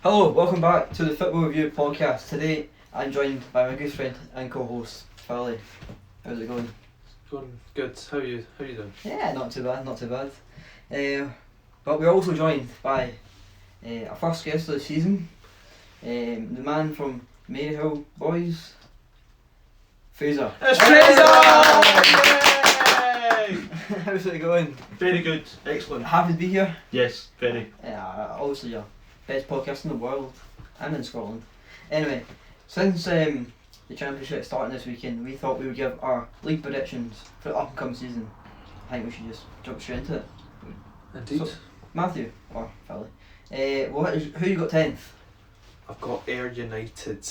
Hello, welcome back to the FitbawReview podcast. Today I'm joined by my good friend and co-host, Philly. How's it going? Going good. How are you doing? Yeah, not too bad. But we're also joined by our first guest of the season, the man from Maryhill Boys, Fraser. It's Fraser! Yay! How's it going? Very good, excellent. Happy to be here. Yes, very. Obviously your best podcast in the world and in Scotland. Anyway, since the championship starting this weekend, we thought we would give our league predictions for the up and coming season. I think we should just jump straight into it. Indeed. So, Matthew, or Philly, who you got 10th? I've got Ayr United.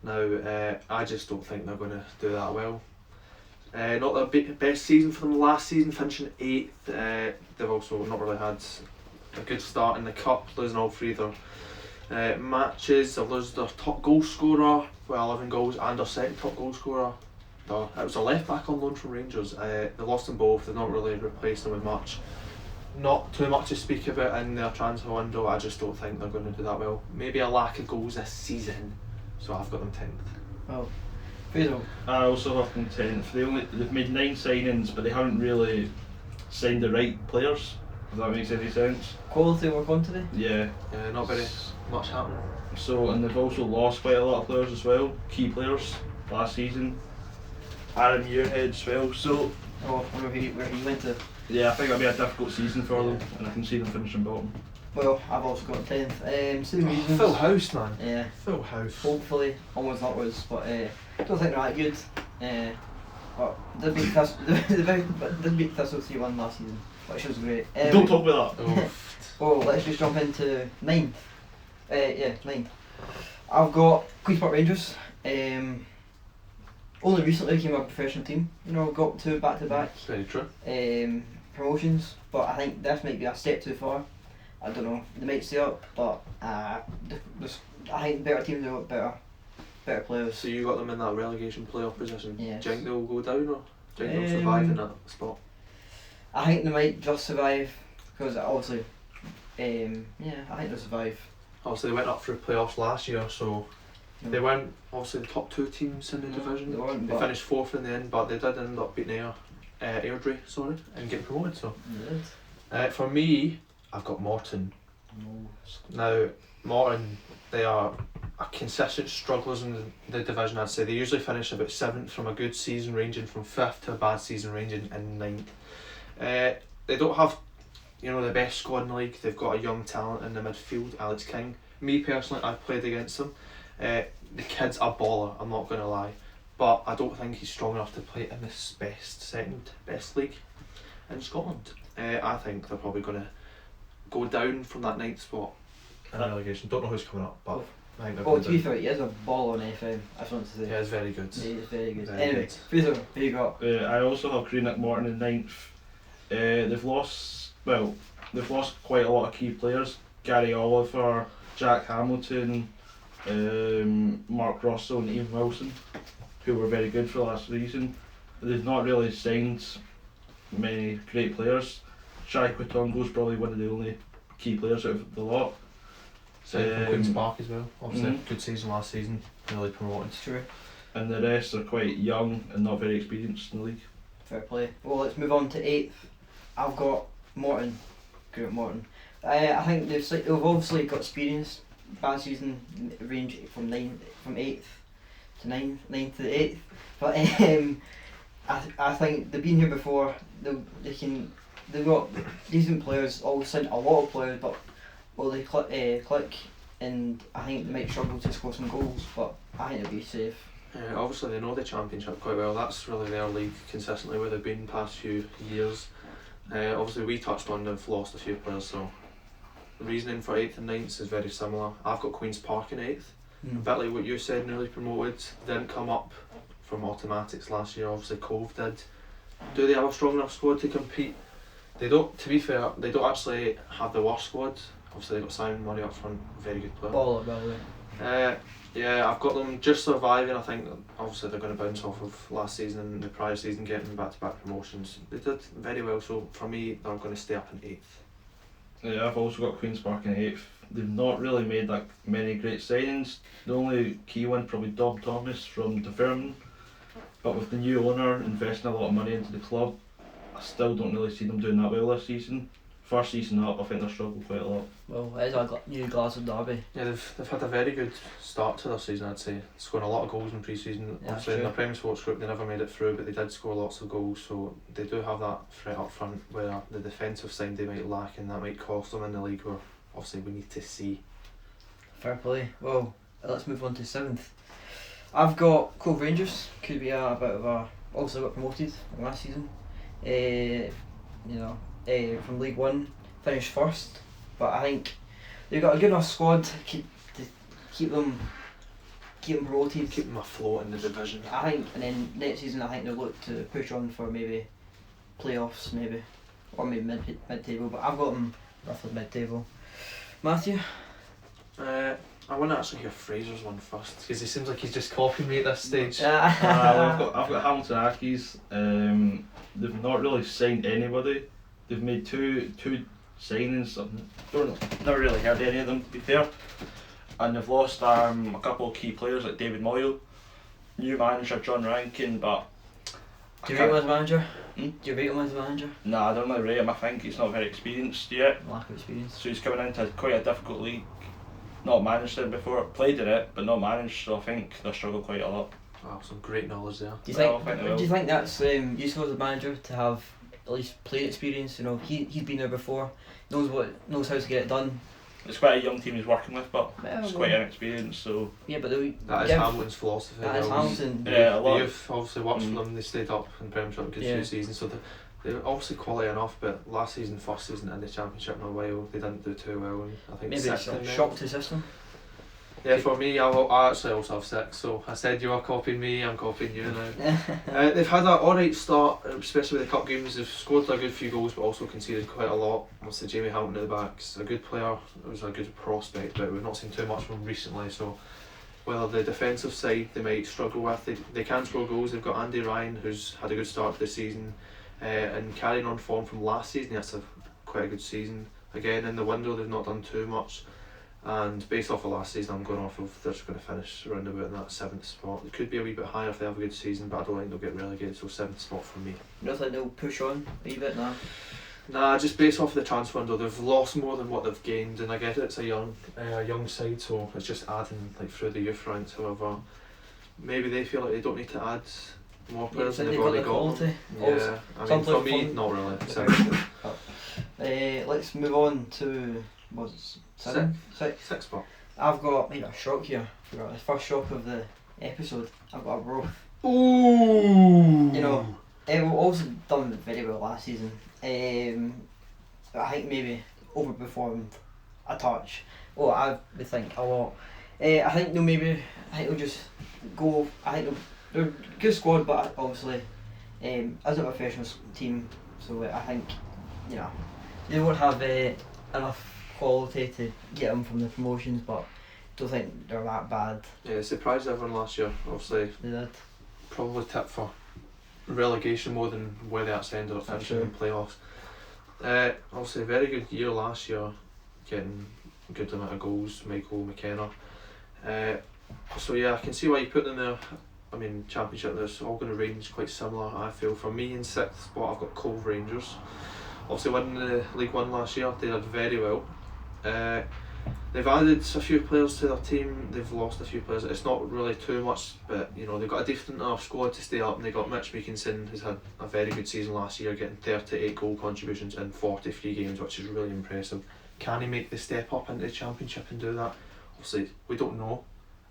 Now, I just don't think they're going to do that well. Not the best season for them last season, finishing 8th. They've also not really had a good start in the cup, losing all three of their matches. They've lost their top goal scorer with 11 goals and their second top goal scorer. It was a left back on loan from Rangers. They lost them both. They've not really replaced them with much. Not too much to speak about in their transfer window. I just don't think they're going to do that well. Maybe a lack of goals this season, so I've got them 10th. Oh, Fraser. I also have them 10th. They've made 9 signings, but they haven't really signed the right players, if that makes any sense. Quality work on today? Yeah. Not very much happening. So, and they've also lost quite a lot of players as well, key players, last season. Aaron Muirhead as well, so... Oh, where he went to. Yeah, I think it'll be a difficult season for them, and I can see them finishing bottom. Well, I've also got 10th. Same reasons. Full house, man. Yeah. Full house. Hopefully, almost upwards, but don't think they're that good. But they beat Thistle, they beat Thistle 3-1 last season, which was great. Don't talk about that. Oh. Well, let's just jump into 9th. 9th. I've got Queen's Park Rangers. Only recently became a professional team. Got to back-to-back Very true. promotions, but I think this might be a step too far. I don't know. They might stay up, but I think better teams have got better players. So you got them in that relegation playoff position. Yes. Do you think they'll go down, or do you think they'll survive in that spot? I think they might just survive because obviously, I think they'll survive. Obviously they went up through playoffs last year, so they weren't obviously the top 2 teams in the division. They weren't, They finished 4th in the end, but they did end up beating Airdrie, and getting promoted. So for me, I've got Morton. Now Morton, they are a consistent strugglers in the division. I'd say they usually finish about 7th from a good season, ranging from 5th to a bad season, ranging in 9th. They don't have the best squad in the league. They've got a young talent in the midfield, Alex King. Me personally, I've played against them. The kid's a baller, I'm not going to lie, but I don't think he's strong enough to play in this second best league in Scotland. I think they're probably going to go down from that 9th spot in relegation. Don't know who's coming up, but I think they're going To be down. fair, he is a ball on FM. I just want to say. Yeah, it's very good. He is very good. Very Anyway, good. Fraser, who you got? I also have Greenock Morton in 9th. They've lost quite a lot of key players. Gary Oliver, Jack Hamilton, Mark Russell and Ian Wilson, who were very good for last season. They've not really signed many great players. Shai Quitongo's probably one of the only key players out of the lot. Same from Queen's Park as well. Obviously, Mhm. good season last season, nearly promoted. True. And the rest are quite young and not very experienced in the league. Fair play. Well, let's move on to 8th. I've got Morton. Great Morton. I think they've obviously got experience. Bad season range from 8th to 9th to 8th. But I think they've been here before. They've got decent players. All signed a lot of players, but will they click? And I think they might struggle to score some goals. But I think they'll be safe. Obviously they know the Championship quite well. That's really their league consistently where they've been the past few years. Obviously we touched on they've lost a few players, so the reasoning for 8th and 9th is very similar. I've got Queen's Park in 8th. A bit like what you said, newly promoted, didn't come up from automatics last year. Obviously Cove did. Do they have a strong enough squad to compete? They don't. To be fair, they don't actually have the worst squad. Obviously they've got Simon Murray up front, very good player. Baller, by the way. Yeah, I've got them just surviving. I think obviously they're going to bounce off of last season and the prior season, getting back-to-back promotions. They did very well, so for me they're going to stay up in 8th. Yeah, I've also got Queen's Park in 8th. they've not really made like many great signings. The only key one probably Dom Thomas from Dunfermline, but with the new owner investing a lot of money into the club, I still don't really see them doing that well this season. First season up, I think they've struggled quite a lot. Well, it is a new Glasgow derby. Yeah, they've had a very good start to their season, I'd say. Scoring a lot of goals in pre-season. Yeah, Obviously in true. the Premier Sports group they never made it through, but they did score lots of goals, so they do have that threat up front where the defensive side they might lack, and that might cost them in the league, where obviously we need to see. Fair play. Well, let's move on to 7th. I've got Cove Rangers. Could be a bit of a... Also got promoted last season. From League 1, finished 1st. But I think they've got a good enough squad to keep them promoted. Keep them afloat in the division. I think, and then next season I think they'll look to push on for maybe playoffs, or maybe mid-table. But I've got them roughly mid-table. Matthew? I want to actually hear Fraser's one first, because he seems like he's just copying me at this stage. I've got Hamilton Accies. They've not really signed anybody. They've made two signings. Never really heard any of them, to be fair. And they've lost a couple of key players like David Moyle, new manager John Rankin, but... Do you rate him as a manager? Hmm? Do you rate him as a manager? No, I don't really rate him. I think he's not very experienced yet. Lack of experience. So he's coming into quite a difficult league. Not managed it before, played in it, but not managed, so I think they'll struggle quite a lot. Wow, some great knowledge there. Do Well, you think that's useful as a manager to have at least playing experience? You know, he's been there before, knows how to get it done. It's quite a young team he's working with, but Well, it's quite inexperienced, so... Yeah, but That is Hamilton's philosophy. That is Hamilton. Yeah, a lot. You've obviously watched them, they stayed up in Premiership a good few seasons, so they're obviously quality enough, but last season, first season in the Championship in a while, they didn't do too well, and I think Maybe it's second a then. shock to the system. Yeah, for me, I actually also have 6, so I said you were copying me, I'm copying you now. They've had an alright start, especially with the cup games. They've scored a good few goals, but also conceded quite a lot. Obviously, Jamie Hamilton at the back's a good player, it was a good prospect, but we've not seen too much from him recently. So, while the defensive side they might struggle with, they can score goals. They've got Andy Ryan, who's had a good start to the season, and carrying on form from last season. That's quite a good season. Again, in the window, they've not done too much. And based off of last season, I'm going off of they're just going to finish around about in that 7th spot. It could be a wee bit higher if they have a good season, but I don't think they'll get relegated, so 7th spot for me. You don't think they'll push on a wee bit now? Nah, just based off of the transfer window, they've lost more than what they've gained, and I get it, it's a young side, so it's just adding like through the youth ranks. However, maybe they feel like they don't need to add more players than they've already got. Yeah, I mean for me, not really. Let's move on to what's 7? 6th spot. I've got maybe a shock here. Forgot the first shock of the episode. I've got a Roth. Ooh. You know, we've also done very well last season. I think maybe overperformed a touch. Oh, I would think a lot. I think they'll just go. I think they're a good squad, but obviously, as a professional team, so I think they won't have enough quality to get them from the promotions, but don't think they're that bad. Yeah, they surprised everyone last year. Obviously, They did. probably tipped for relegation more than where they actually ended up finishing in playoffs. Obviously, a very good year last year, getting a good amount of goals. Michael McKenna. So yeah, I can see why you put them there. I mean, Championship, they're all going to range quite similar. I feel for me in 6th spot, I've got Cove Rangers. Obviously, winning the League 1 last year, they did very well. They've added a few players to their team, they've lost a few players. It's not really too much, but they've got a decent enough squad to stay up, and they've got Mitch Meakinson, who's had a very good season last year, getting 38 goal contributions in 43 games, which is really impressive. Can he make the step up into the Championship and do that? Obviously, we don't know.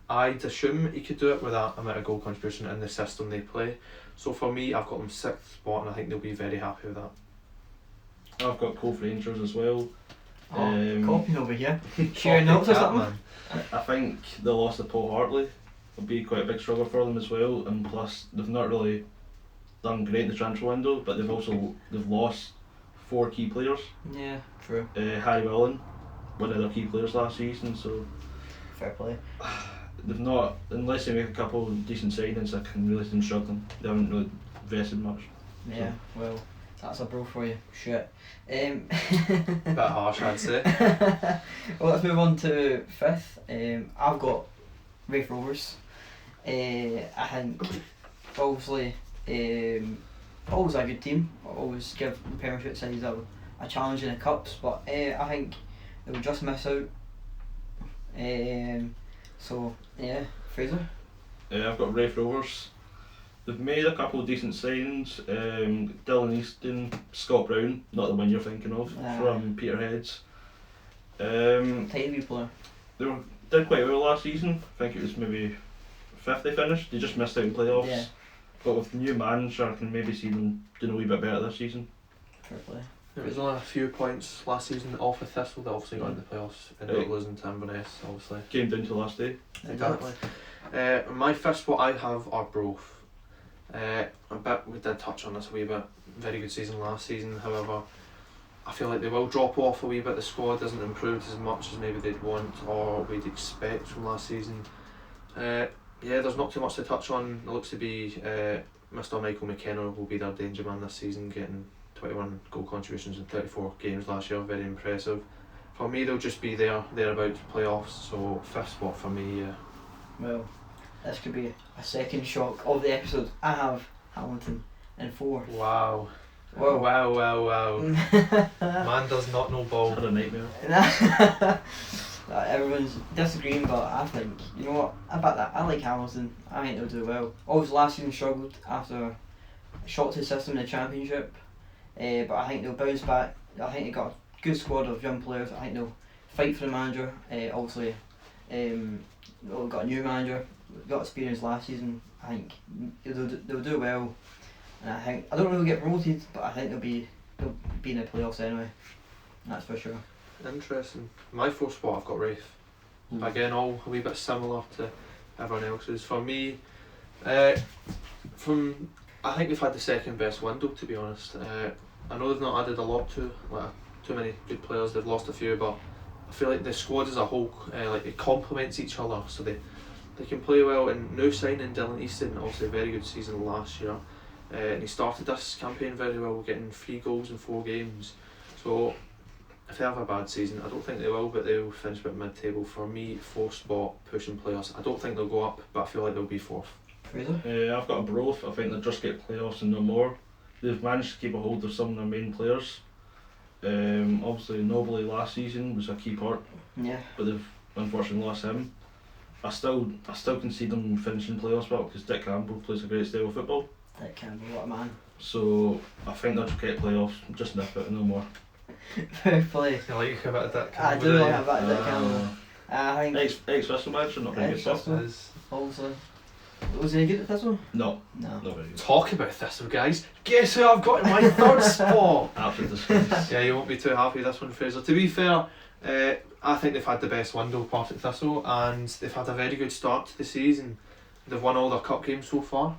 I'd assume he could do it with that amount of goal contribution in the system they play. So for me, I've got them 6th spot, and I think they'll be very happy with that. I've got Cove Rangers as well. Copying over here. Sharing notes or something? I think the loss of Paul Hartley will be quite a big struggle for them as well, and plus they've not really done great in the transfer window, but they've lost 4 key players. Yeah, true. Harry Willen, one of their key players last season, so fair play. They've not, unless they make a couple of decent signings, I can really see them struggling. They haven't really invested much. Yeah, well, That's a bro for you. Shit. Bit harsh, I'd say. Well, let's move on to 5th. I've got Raith Rovers. I think obviously always a good team. I always give the Premiership sides a challenge in the cups, but I think they will just miss out. So yeah, Fraser. I've got Raith Rovers. They've made a couple of decent signings. Dylan Easton, Scott Brown, not the one you're thinking of, from Peterheads. Tidy wee player. They did quite well last season. I think it was maybe 5th they finished. They just missed out in playoffs. Yeah. But with the new manager, I can maybe see them doing a wee bit better this season. Fair play. It was only a few points last season off of Thistle. They obviously got into the playoffs, ended up losing to Inverness, obviously. Came down to last day. Exactly. My 5th spot I have are Broth. We did touch on this a wee bit. Very good season last season, however, I feel like they will drop off a wee bit. The squad isn't improved as much as maybe they'd want or we'd expect from last season. There's not too much to touch on. It looks to be Mr. Michael McKenna will be their danger man this season, getting 21 goal contributions in 34 games last year. Very impressive. For me, they'll just be thereabouts playoffs. So 5th spot for me. Well, this could be a second shock of the episode. I have Hamilton in 4th. Wow. Whoa. Wow. Man does not know ball. Had a nightmare. Everyone's disagreeing, but I think, you know what, I bet that. I like Hamilton. I think they'll do well. Obviously last season struggled after a shock to the system in the Championship, but I think they'll bounce back. I think they've got a good squad of young players. I think they'll fight for the manager. Obviously, they've got a new manager, got experience last season. I think they'll do well. And I don't know if they'll get promoted, but I think they'll be in the playoffs anyway. That's for sure. Interesting. My 4th spot I've got Raith. Again, all a wee bit similar to everyone else's. For me, I think they've had the second best window, to be honest. I know they've not added a lot too many good players. They've lost a few, but I feel like the squad as a whole, it complements each other, so they can play well. And new signing Dylan Easton, also a very good season last year, and he started this campaign very well, getting 3 goals in 4 games. So if they have a bad season, I don't think they will, but they'll finish about mid-table. For me, 4th spot, pushing playoffs. I don't think they'll go up, but I feel like they'll be 4th. Fraser? I've got a Broth. I think they'll just get playoffs and no more. They've managed to keep a hold of some of their main players. Obviously, Nobley last season was a key part, Yeah. but they've unfortunately lost him. I still can see them finishing playoffs well because Dick Campbell plays a great style of football. Dick Campbell, what a man. So I think they'll just get playoffs, just nip it and no more. Fair play. I like a bit of Dick Campbell. I do like a bit of Dick Campbell. I think Ex-Thistle manager, not very good stuff. Thistle, obviously. Was he good at Thistle? No, No. not very good. Talk about Thistle, guys. Guess who I've got in my 3rd spot? Absolute disgrace. Yeah, you won't be too happy with this one, Fraser. To be fair, I think they've had the best window, Partick Thistle, and they've had a very good start to the season. They've won all their cup games so far.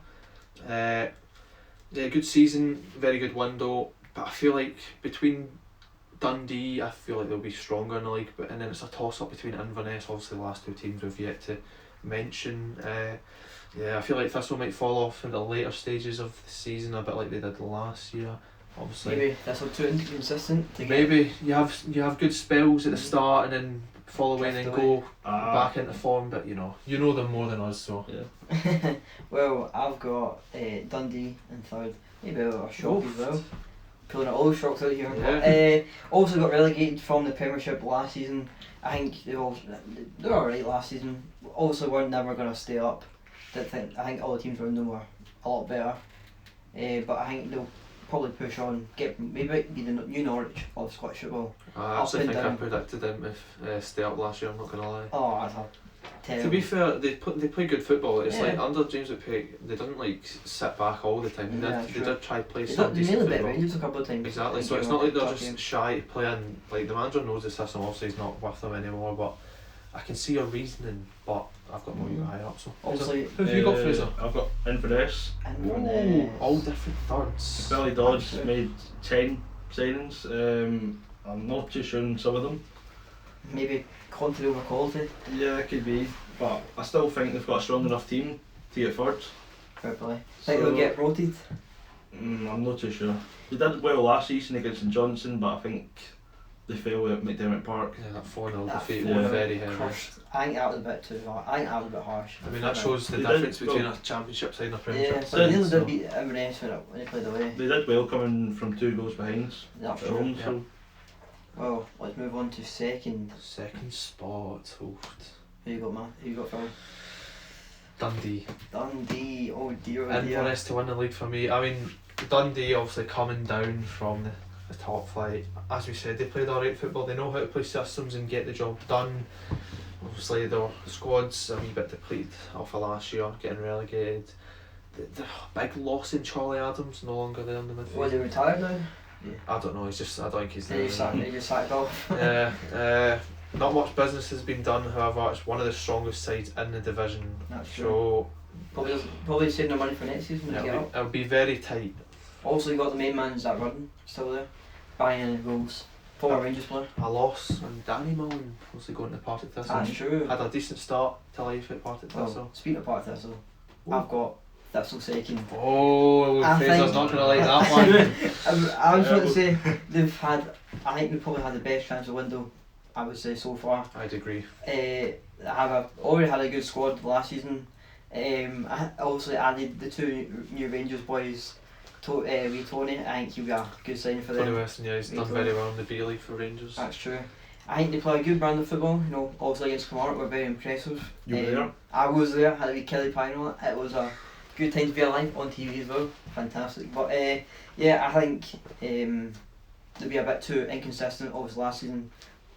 Good season, very good window, but I feel like between Dundee, I feel like they'll be stronger in the league, and then it's a toss-up between Inverness. Obviously the last 2 teams we've yet to mention. I feel like Thistle might fall off in the later stages of the season, a bit like they did last year. Obviously, Maybe Thistle too inconsistent to get. maybe you have good spells at the start and then fall away and then Drift go back into form, but you know them more than us, so Yeah. Well, I've got Dundee in 3rd. Maybe a little shock as well. Pulling out all the shocks out here. Yeah. Also got relegated from the Premiership last season. I think they were alright last season. Also weren't never going to stay up. I think all the teams around them were a lot better. But I think they'll probably push on, maybe be the new Norwich of Scottish football. I actually and think I down. predicted them if stay up last year. I'm not gonna lie. Oh, that's a terrible. To be fair, they play good football. It's Yeah. like under James McPake, they didn't like sit back all the time. They Yeah, did true. try to play They some decent nearly beat football. Rangers a couple of times. Exactly. I So think it's they not were like they're top just games. shy to playing. Like the manager knows the system. Obviously, he's not with them anymore. But I can see your reasoning. But I've got more you higher up. So Obviously, who have you got, Fraser? I've got Inverness. Inverness. All different thirds. Billy Dodge Absolutely. made 10 signings. I'm not too sure on some of them. Maybe quantity over quality. Yeah, it could be. But I still think they've got a strong enough team to get third. Fair play. Think they'll get rotated. I'm not too sure. They did well last season against St Johnstone, but I think they fell at McDermott Park. Yeah, that 4-0 That defeat yeah, was very heavy. crushed. I think that was a bit too hard. I think that was a bit harsh. I mean, that shows the They difference did between well. a championship side and a Yeah, Premiership but side. they nearly so- did beat Inverness when they played away. They did well coming from 2 goals behind That's at true. home, yeah. so Well, let's move on to second. Second spot, Who you got, Matt? Who you got, Phil? Dundee. Dundee. Oh dear, oh dear. Inverness to win the league for me. I mean, Dundee obviously coming down from the top flight. As we said, they played alright football. They know how to play systems and get the job done. Obviously, their squad's a wee bit depleted off of last year, getting relegated. The big loss in Charlie Adams, no longer there in the midfield. Was he retired now? I don't know. I don't think he's He there. just sacked off. Not much business has been done. However, it's one of the strongest sides in the division. That's true. So Probably saving their money for next season when they get up. it'll be very tight. Also, you got the main man, Zach Rudden, still there, buying any goals. Former Rangers player. A loss, and Danny Mullen obviously going to Partick Thistle. That's true. Had a decent start to life at Partick Thistle. Well, speaking of Partick Thistle, Ooh. I've got Thistle second. Oh, I Fraser's think- not going to like that one. I was going to say I think they've probably had the best transfer window, I would say, so far. I'd agree. Already had a good squad last season. I obviously added the 2 new Rangers boys. Wee Tony, I think he'll be a good signing for Tony them. Weston, yeah, he's done Tony. very well in the B League for Rangers. That's true. I think they play a good brand of football. You know, obviously against Kilmarnock were very impressive. You were there? I was there. Had a wee Kelly Pine on it. It was a good time to be alive on TV as well. Fantastic. But yeah, I think they'll be a bit too inconsistent. Obviously last season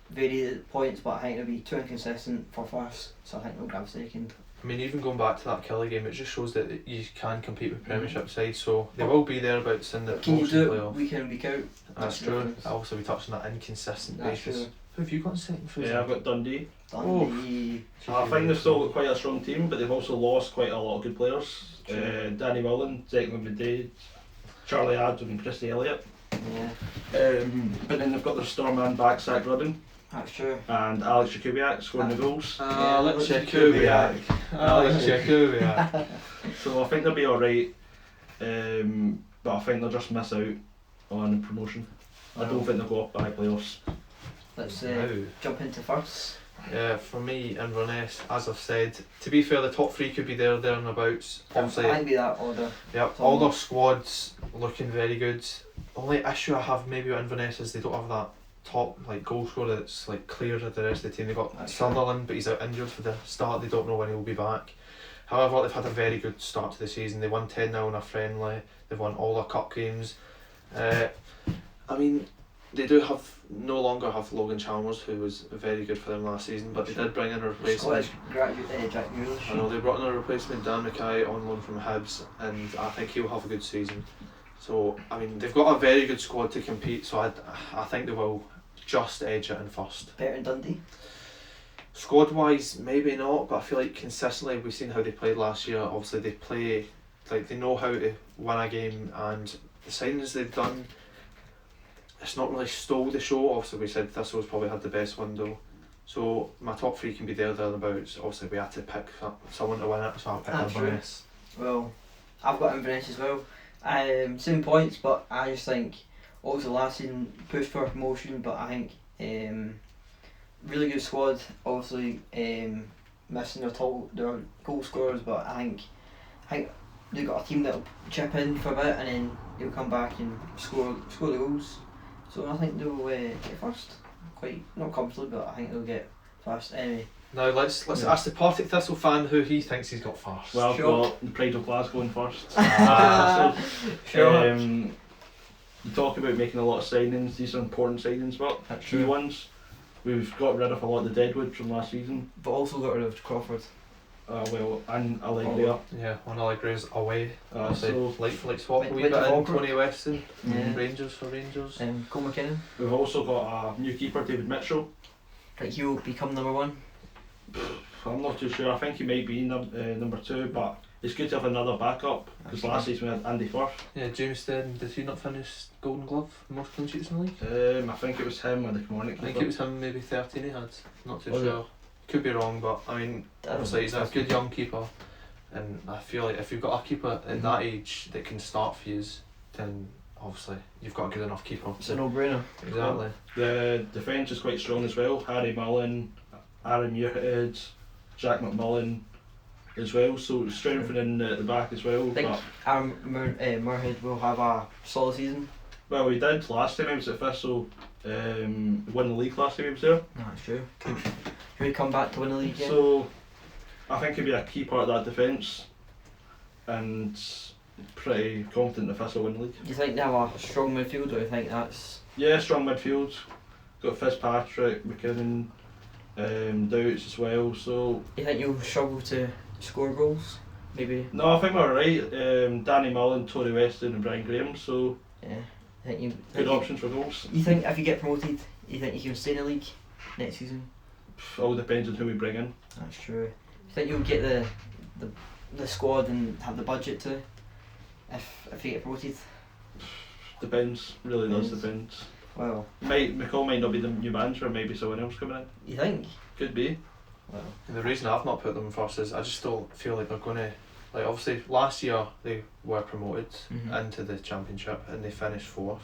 varied points, but I think they'll be too inconsistent for first. So I think they'll grab second. I mean, even going back to that Kelly game, it just shows that you can compete with Premiership sides, so they will be thereabouts in the But can you promotion do it playoff. week in and week out? That's the true. difference. Also, we touched on that inconsistent That's basis. true. Who have you got in second, Fraser? yeah, I've got Dundee. Dundee. I think they've still got quite a strong team, but they've also lost quite a lot of good players. True. Danny Mullen, Declan McDade, Charlie Adams and Christy Elliott. Yeah, But then they've got their star man back, Zach Rudden, that's true. and Alex Jakubiak scoring the goals. Alex Alex Jakubiak. Alex Jakubiak. So I think they'll be alright, but I think they'll just miss out on promotion. I don't think they'll go up by playoffs. Let's Now, jump into first. for me, Inverness, as I've said, to be fair, the top 3 could be there and abouts. Obviously, I think be that order. yep, all their squads looking very good. The only issue I have maybe with Inverness is they don't have that top goal scorer that's clear of the rest of the team. They've got That's Sutherland, but he's out injured for the start. They don't know when he'll be back. However, they've had a very good start to the season. They won 10-0 in a friendly. They've won all their cup games. I mean, they no longer have Logan Chalmers, who was very good for them last season, but they did bring in a replacement. Scottish graduate Jack Grealish. I know they brought in a replacement, Dan Mackay, on loan from Hibs, and I think he'll have a good season. So I mean, they've got a very good squad to compete. So I think they will just edge it in first. Better than Dundee. Squad wise, maybe not, but I feel like consistently we've seen how they played last year. Obviously, they play they know how to win a game, and the signings they've done, it's not really stole the show. Obviously, we said Thistle's probably had the best window. So my top 3 can be there thereabouts. Obviously, we had to pick someone to win it, so I picked That's Inverness. Well, I've got Inverness as well. 7 points, but I just think also last season pushed for promotion, but I think really good squad. Obviously missing their goal scorers, but I think they've got a team that'll chip in for a bit and then they'll come back and score the goals. So I think they'll get first. Quite not comfortably, but I think they'll get first anyway. Now let's ask the Partick Thistle fan who he thinks he's got first. Well, I've Sure. got the Pride of Glasgow in first. Sure. You talk about making a lot of signings. These are important signings, but That's key true. ones. We've got rid of a lot of the deadwood from last season. But also got rid of Crawford. And Allegria. Yeah, one Allegri's away. So like for like swap a wee Went bit to in Falkirk. Tony Weston, Yeah. Rangers for Rangers. Cole McKinnon. we've also got a new keeper, David Mitchell. Think he'll become number 1. I'm not too sure. I think he might be number 2, but it's good to have another backup because last season we had Andy Firth. Yeah, James Stead, did he not finish Golden Glove, most clean sheets in the league? I think it was him or the Kilmarnock I think keeper. it was him, maybe 13 he had. Not too Was it? sure. Could be wrong, but I mean, obviously he's a good young keeper, and I feel like if you've got a keeper at that age that can start for you, then obviously you've got a good enough keeper. It's a no-brainer. Exactly. The defence is quite strong as well. Harry Mullen, Aaron Muirhead, Jack McMullen as well, so strengthening the back as well. I think Aaron Muirhead will have a solid season. Well, he did last time he was at Thistle, won the league last time he was there. No, that's true. Could he come back to win the league again? So I think he'll be a key part of that defence, and pretty confident the Thistle win the league. Do you think they have a strong midfield, or do you think that's... Yeah, strong midfield. Got Fitzpatrick, McKinnon, Douts as well, so... Do you think you'll struggle to score goals? Maybe? No, I think we're right. Danny Mullen, Tory Weston and Brian Graham, so Yeah. I think you... good options for goals. You think if you get promoted, you think you can stay in the league next season? All depends on who we bring in. That's true. You think you'll get the squad and have the budget to, if you get promoted? Depends, really does Depends. depend. Well, McCall might not be the new manager, maybe someone else coming in. you think? Could be. Well, And the reason I've not put them first is I just don't feel like they're going to, like obviously last year they were promoted into the Championship and they finished 4th.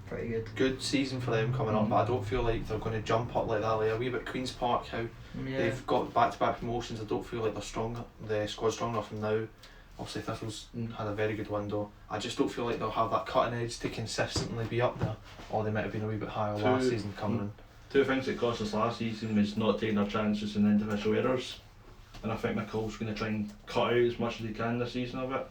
pretty good. Good season for them coming up, but I don't feel like they're going to jump up like that. Like a wee bit Queen's Park, how Yeah. they've got back-to-back promotions. I don't feel like they're strong. The squad's strong enough now. Obviously Thistle's had a very good window. I just don't feel like they'll have that cutting edge to consistently be up there, or they might have been a wee bit higher last season coming in. Two things that cost us last season was not taking our chances in individual errors, and I think McCall's going to try and cut out as much as he can this season of it.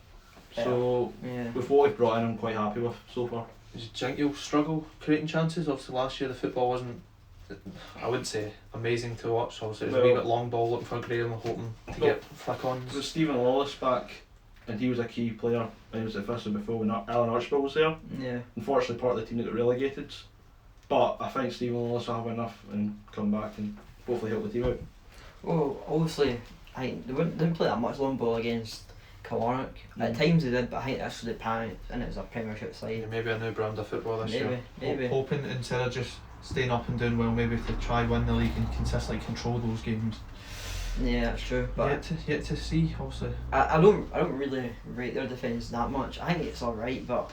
So Yeah. with what we've brought in, I'm quite happy with so far. Do you think you'll struggle creating chances? Obviously last year the football wasn't, I wouldn't say amazing to watch. Obviously it was a wee bit long ball looking for Graham, hoping to get flick-ons. With Stephen Lawless back, and he was a key player when he was at Thistle before when Alan Archibald was there. Yeah. Unfortunately part of the team that got relegated, but I think Stephen Lawless will have enough and come back and hopefully help the team out. Well, obviously, I think they didn't play that much long ball against Kilmarnock. At times they did, but I think that's the panic, and it was a Premiership side. Yeah, maybe a new brand of football this Maybe, year. maybe. Hoping instead of just staying up and doing well, maybe to try win the league and consistently control those games. Yeah, that's true. But Yet to see, obviously. I don't really rate their defence that much. I think it's alright, but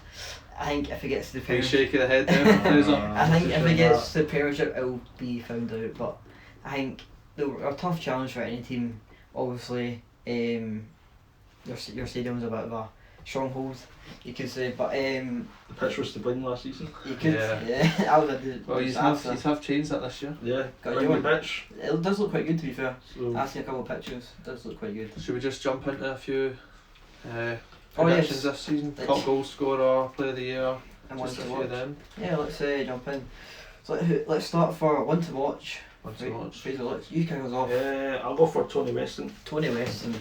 I think if it gets to the Are you Premiership, shaking the head there? I think if it gets to the Premiership, it'll be found out. But I think they're a tough challenge for any team. Obviously, your stadium's a bit of a stronghold, you could say. But The pitch was to blame last season. you could, Yeah. I would have. Well, you have changed that this year. Yeah, Got bring you the on. pitch. It does look quite good, to be fair. So I've seen a couple of pictures. It does look quite good. Should we just jump into a few Oh, predictions yes. this season? Let's- Top goal scorer, player of the year, And one just a to few watch. of them. Yeah, let's jump in. So let's start for one to watch. One to watch. Fraser, you kick us off. I'll go for Tony Weston. Tony Weston.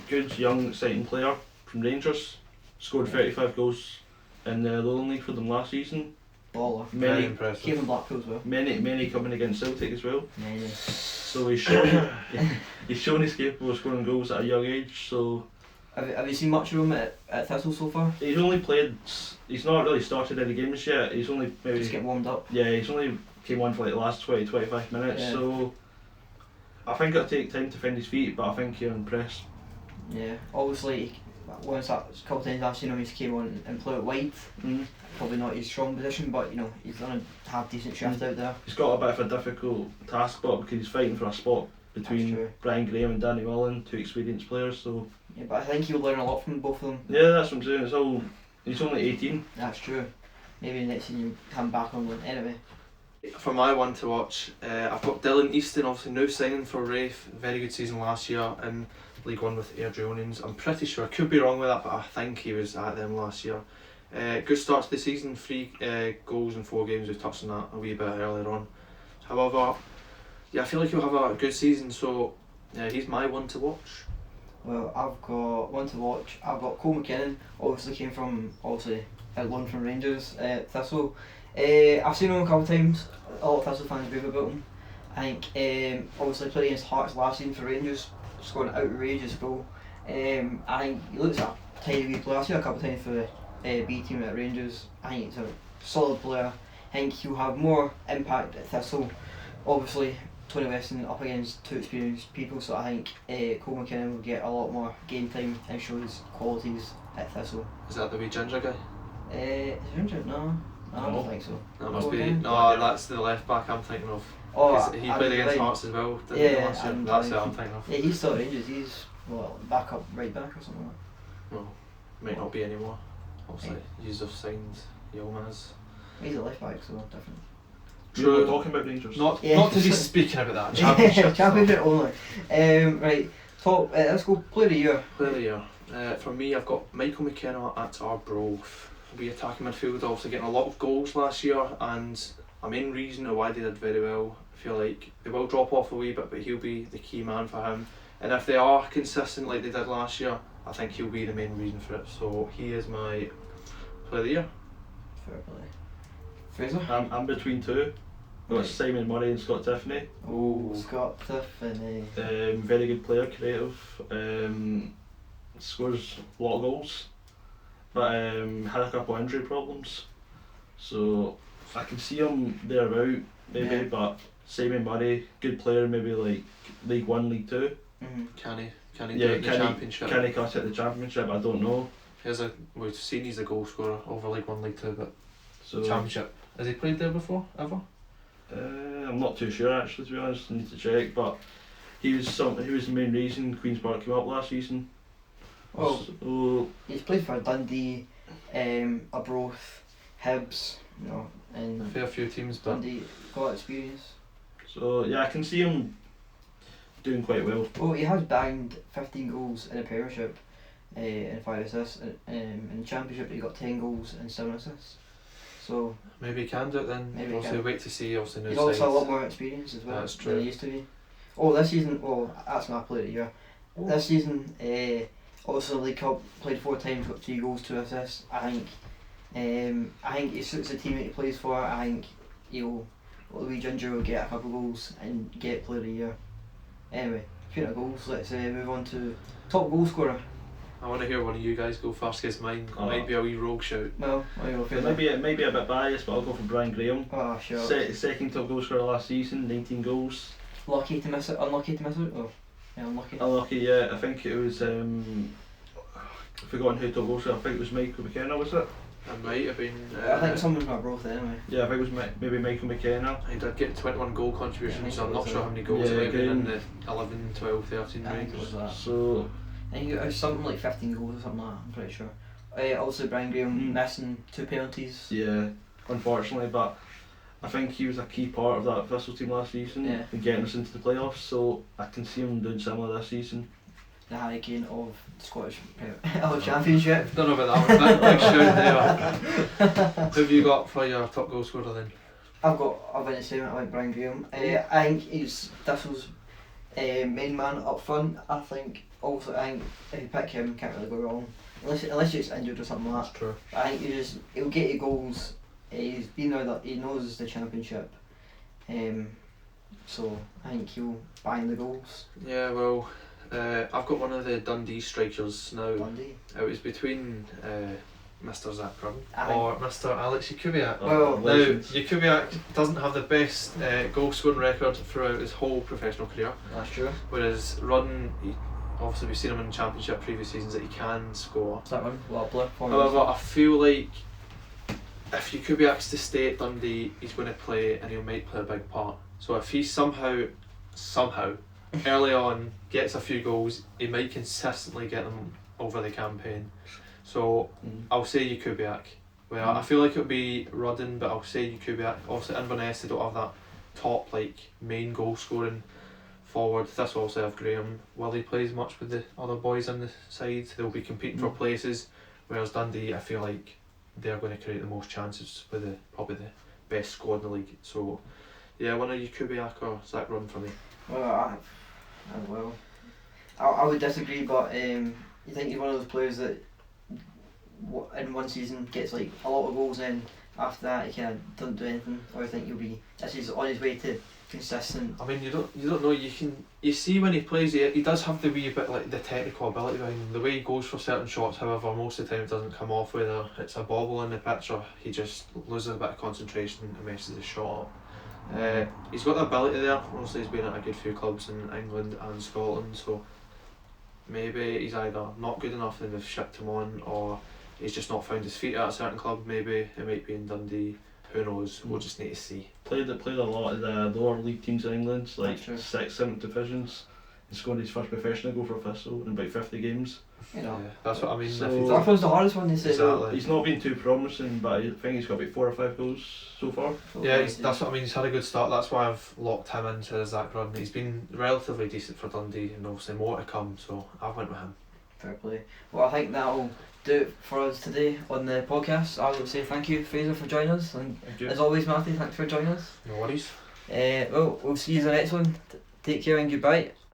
Good young exciting player from Rangers. Scored 35 goals in the Lowland League for them last season. Baller. Very Many, Came impressive. from Blackpool as well. many coming against Celtic as well. Many. So he's shown he's capable of scoring goals at a young age. So Have you seen much of him at Thistle so far? he's only played. He's not really started any games yet. He's only maybe. Just getting warmed up. Yeah, he's only came on for like the last 20-25 minutes. Yeah. So I think it'll take time to find his feet, but I think he'll impress. Yeah. Obviously, once a couple of times I've seen him, he's came on and played it wide. Probably not his strong position, but you know he's gonna have decent shift out there. He's got a bit of a difficult task, but because he's fighting for a spot That's between true. Brian Graham and Danny Mullen, two experienced players. So Yeah, but I think he'll learn a lot from both of them. yeah, that's what I'm saying. He's only 18. That's true. Maybe next season you come back on one. Anyway. For my one to watch, I've got Dylan Easton, obviously new signing for Rafe. Very good season last year in League One with Airdrieonians. I'm pretty sure, I could be wrong with that, but I think he was at them last year. Good start to the season, 3 goals in 4 games. We touched on that a wee bit earlier on. However, yeah, I feel like he'll have a good season, so he's my one to watch. Well, I've got one to watch. I've got Cole McKinnon. Obviously came from a loan from Rangers, Thistle. I've seen him a couple of times. A lot of Thistle fans rave about him. I think obviously played against Hearts last season for Rangers, scored an outrageous goal. I think he looks a tidy wee player. I've seen him a couple of times for the B team at Rangers. I think he's a solid player. I think he'll have more impact at Thistle. Obviously, Tony Weston up against two experienced people, so I think Cole McKinnon will get a lot more game time and show his qualities at Thistle. Is that the wee ginger guy? Is he injured? No, I don't No. think so. That must Cole be. McKinnon? No, that's the left back I'm thinking of. Oh, 'Cause he played against Hearts as well. Didn't he, Yeah, last year? and That's it I'm thinking of. Yeah, he's still at Rangers. He's back up, right back or something like Well, might not be anymore. Obviously, yous have signed Yilmaz. that. He's a left back, so different. We were talking about Rangers. Not Yeah. to be speaking about that championship. Championship only. Right, top. Let's go player of the year. Player of the year. For me, I've got Michael McKenna at Arbroath. We attacking midfield, obviously getting a lot of goals last year, and a main reason of why they did very well. I feel like they will drop off a wee bit, but he'll be the key man for him. And if they are consistent like they did last year, I think he'll be the main reason for it. So he is my player of the year. Fair play. Fraser. I'm between two. Got Right. Simon Murray and Scott Tiffany. Oh, Scott Tiffany. Very good player, creative. Scores a lot of goals, but had a couple of injury problems. So I can see him thereabout maybe, Yeah. but Simon Murray, good player, maybe like League 1, League 2. Mm-hmm. Can he do Yeah, it in the can championship? he cut it the championship? I don't know. We've seen he's a goal scorer over League 1, League 2, but So championship. Has he played there before, ever? I'm not too sure actually, to be honest. I need to check, but he was the main reason Queen's Park came up last season. Oh, So he's played for Dundee, Arbroath, Hibs, A and fair few teams, but Dundee got experience. yeah, I can see him doing quite well. Oh, he has banged 15 goals in the Premiership and 5 assists. In the Championship, he got 10 goals and 7 assists. So maybe he can do it then. Maybe he Obviously, can. wait to see. Obviously, new he's also a lot sides. more experience as well That's than true. he used to be. Oh, this season, that's my player of the year. This season, also League Cup, played 4 times, got 3 goals, 2 assists. I think he suits the team that he plays for. I think Louis Ginger will get a couple of goals and get player of the year. Anyway, speaking of goals, let's move on to top goal scorer. I want to hear one of you guys go first, because mine might be a wee rogue shout. Well, I'll go for It may be a bit biased, but I'll go for Brian Graham. Oh, sure. Second top goal scorer last season, 19 goals. Lucky to miss it, unlucky to miss it. Oh, yeah, unlucky. Unlucky, yeah. I think it was. I've forgotten who top goal scorer. I think it was Michael McKenna, was it? It might have been. I think someone's not broke anyway. Yeah, I think it was maybe Michael McKenna. He did get 21 goal contributions, Yeah, so I'm not I think sure it how was many goals Yeah, it might have been in again. the 11, 12, 13 I think range. it was that. So I think it was something like 15 goals or something like that, I'm pretty sure. Also, Brian Graham missing 2 penalties. yeah, unfortunately, but I think he was a key part of that Thistle team last season Yeah. and getting us into the playoffs. So I can see him doing similar this season. The Harry Kane of the Scottish Championship. Don't know about that one. Big shout there. Who have you got for your top goal scorer then? I went the same. I went Brian Graham. I think he's Thistle's main man up front. I think if you pick him, can't really go wrong. Unless he's injured or something like that. true. I think he'll get you goals. He's been there. That he knows the Championship. So I think he'll bang the goals. Yeah, well, I've got one of the Dundee strikers now. Dundee. It was between Mr. Zach Run Aye. or Mr. Alex Jakubiak. Well, Now, Jakubiak doesn't have the best goal scoring record throughout his whole professional career, That's true. whereas Run, obviously we've seen him in the Championship previous seasons that he can score. Is that one? Wobbler. However, I feel like if Jakubiak's to stay at Dundee, he's going to play and he might play a big part. So if he somehow, early on gets a few goals, he might consistently get them over the campaign. So I'll say Jakubiak. Well, I feel like it would be Rudden, but I'll say Jakubiak. Obviously Inverness, they don't have that top main goal scoring forward. This will also have Graham. Will he plays much with the other boys on the side? They'll be competing for places. Whereas Dundee, I feel like they're going to create the most chances with probably the best squad in the league. So yeah, one of Jakubiak or Zach Run for me. Well, I would disagree, but you think he's one of those players that in one season gets like a lot of goals, and after that he kind of doesn't do anything, or you think he's on his way to consistent? I mean, you don't know. You see when he plays, he does have the wee bit like the technical ability behind him. The way he goes for certain shots, however, most of the time it doesn't come off. Whether it's a bobble in the pitch or he just loses a bit of concentration and messes the shot up. He's got the ability there. Obviously, he's been at a good few clubs in England and Scotland, so maybe he's either not good enough and they've shipped him on, or he's just not found his feet at a certain club. Maybe it might be in Dundee. Who knows? We'll just need to see. Played a lot of the lower league teams in England, like That's true. 6th, 7th divisions. He scored his first professional goal for Thistle in about 50 games. You know. Yeah, that's what I mean. So- if he's- That was the hardest one, they said. Exactly. He's not been too promising, but I think he's got about 4 or 5 goals so far. Yeah, that's what I mean. He's had a good start. That's why I've locked him into the Zach run. He's been relatively decent for Dundee, and obviously more to come. So I went with him. Fair play. Well, I think that'll do it for us today on the podcast. I would say thank you, Fraser, for joining us, and Thank you. as always, Matthew, thanks for joining us. No worries. Well, we'll see you in the next one. Take care and goodbye.